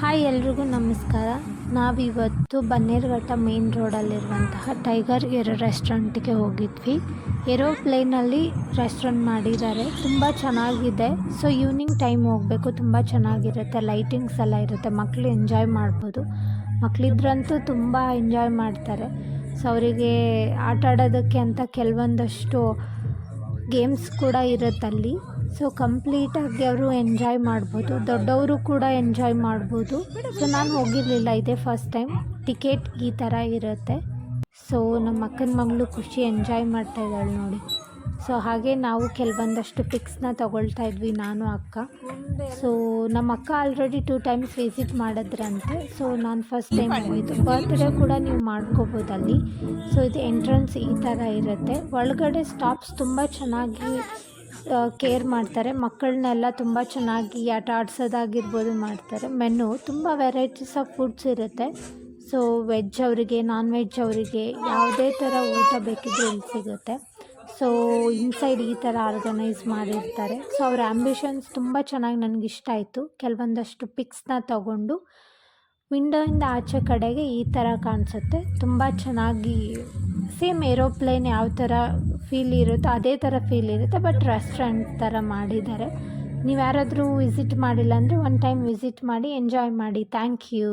Hi ಎಲ್ರಿಗೂ ನಮಸ್ಕಾರ. ನಾವಿವತ್ತು ಬನ್ನೇರುಘಟ್ಟ ಮೇನ್ ರೋಡಲ್ಲಿರುವಂತಹ ಟೈಗರ್ ಏರೋ ರೆಸ್ಟೋರೆಂಟ್ಗೆ ಹೋಗಿದ್ವಿ. ಏರೋಪ್ಲೇನಲ್ಲಿ ರೆಸ್ಟೋರೆಂಟ್ ಮಾಡಿದ್ದಾರೆ, ತುಂಬ ಚೆನ್ನಾಗಿದೆ. ಸೊ ಈವ್ನಿಂಗ್ ಟೈಮ್ ಹೋಗಬೇಕು, ತುಂಬ ಚೆನ್ನಾಗಿರುತ್ತೆ, ಲೈಟಿಂಗ್ಸ್ ಎಲ್ಲ ಇರುತ್ತೆ, ಮಕ್ಕಳು ಎಂಜಾಯ್ ಮಾಡ್ಬೋದು. ಮಕ್ಕಳಿದ್ರಂತೂ ತುಂಬ ಎಂಜಾಯ್ ಮಾಡ್ತಾರೆ. ಸೊ ಅವರಿಗೆ ಆಟ ಆಡೋದಕ್ಕೆ ಅಂತ ಕೆಲವೊಂದಷ್ಟು ಗೇಮ್ಸ್ ಕೂಡ ಇರುತ್ತಲ್ಲಿ. ಸೊ ಕಂಪ್ಲೀಟಾಗಿ ಅವರು ಎಂಜಾಯ್ ಮಾಡ್ಬೋದು, ದೊಡ್ಡವರು ಕೂಡ ಎಂಜಾಯ್ ಮಾಡ್ಬೋದು. ಸೊ ನಾನು ಹೋಗಿರಲಿಲ್ಲ, ಇದೇ ಫಸ್ಟ್ ಟೈಮ್. ಟಿಕೆಟ್ ಈ ಥರ ಇರುತ್ತೆ. ಸೊ ನಮ್ಮ ಅಕ್ಕನ ಮಗಳು ಖುಷಿ ಎಂಜಾಯ್ ಮಾಡ್ತಾ ಇದ್ದಾಳೆ ನೋಡಿ. ಸೊ ಹಾಗೆ ನಾವು ಕೆಲವೊಂದಷ್ಟು ಪಿಕ್ಸ್ನ ತೊಗೊಳ್ತಾ ಇದ್ವಿ, ನಾನು ಅಕ್ಕ. ಸೊ ನಮ್ಮ ಅಕ್ಕ ಆಲ್ರೆಡಿ 2 ಟೈಮ್ಸ್ ವಿಸಿಟ್ ಮಾಡಿದ್ರಂತೆ. ಸೊ ನಾನು ಫಸ್ಟ್ ಟೈಮ್ ಹೋಗಿದ್ದು. ಬರ್ತ್ಡೇ ಕೂಡ ನೀವು ಮಾಡ್ಕೋಬೋದಲ್ಲಿ. ಸೊ ಇದು ಎಂಟ್ರೆನ್ಸ್ ಈ ಥರ ಇರುತ್ತೆ. ಒಳಗಡೆ ಸ್ಟಾಪ್ಸ್ ತುಂಬ ಚೆನ್ನಾಗಿ ಕೇರ್ ಮಾಡ್ತಾರೆ, ಮಕ್ಕಳನ್ನೆಲ್ಲ ತುಂಬ ಚೆನ್ನಾಗಿ ಆಟ ಆಡ್ಸೋದಾಗಿರ್ಬೋದು ಮಾಡ್ತಾರೆ. ಮೆನು ತುಂಬ ವೆರೈಟೀಸ್ ಆಫ್ ಫುಡ್ಸ್ ಇರುತ್ತೆ. ಸೊ ವೆಜ್ ಅವರಿಗೆ, ನಾನ್ ವೆಜ್ ಅವರಿಗೆ ಯಾವುದೇ ಥರ ಊಟ ಬೇಕಿದ್ರೂ ಇಲ್ಲಿ ಸಿಗುತ್ತೆ. ಸೊ ಇನ್ಸೈಡ್ ಈ ಥರ ಆರ್ಗನೈಸ್ ಮಾಡಿರ್ತಾರೆ. ಸೊ ಅವ್ರ ಆ್ಯಂಬಿಷನ್ಸ್ ತುಂಬ ಚೆನ್ನಾಗಿ ನನಗಿಷ್ಟ ಆಯಿತು. ಕೆಲವೊಂದಷ್ಟು ಪಿಕ್ಸ್ನ ತಗೊಂಡು ವಿಂಡೋಯಿಂದ ಆಚೆ ಕಡೆಗೆ ಈ ಥರ ಕಾಣಿಸುತ್ತೆ, ತುಂಬ ಚೆನ್ನಾಗಿ ಸೇಮ್ ಏರೋಪ್ಲೇನ್ ಯಾವ ಥರ ಫೀಲ್ ಇರುತ್ತೋ ಅದೇ ಥರ ಫೀಲ್ ಇರುತ್ತೆ, ಬಟ್ ರೆಸ್ಟೋರೆಂಟ್ ಥರ ಮಾಡಿದ್ದಾರೆ. ನೀವು ಯಾರಾದರೂ ವಿಸಿಟ್ ಮಾಡಿಲ್ಲ ಅಂದರೆ 1 ಟೈಮ್ ವಿಸಿಟ್ ಮಾಡಿ ಎಂಜಾಯ್ ಮಾಡಿ. Thank you.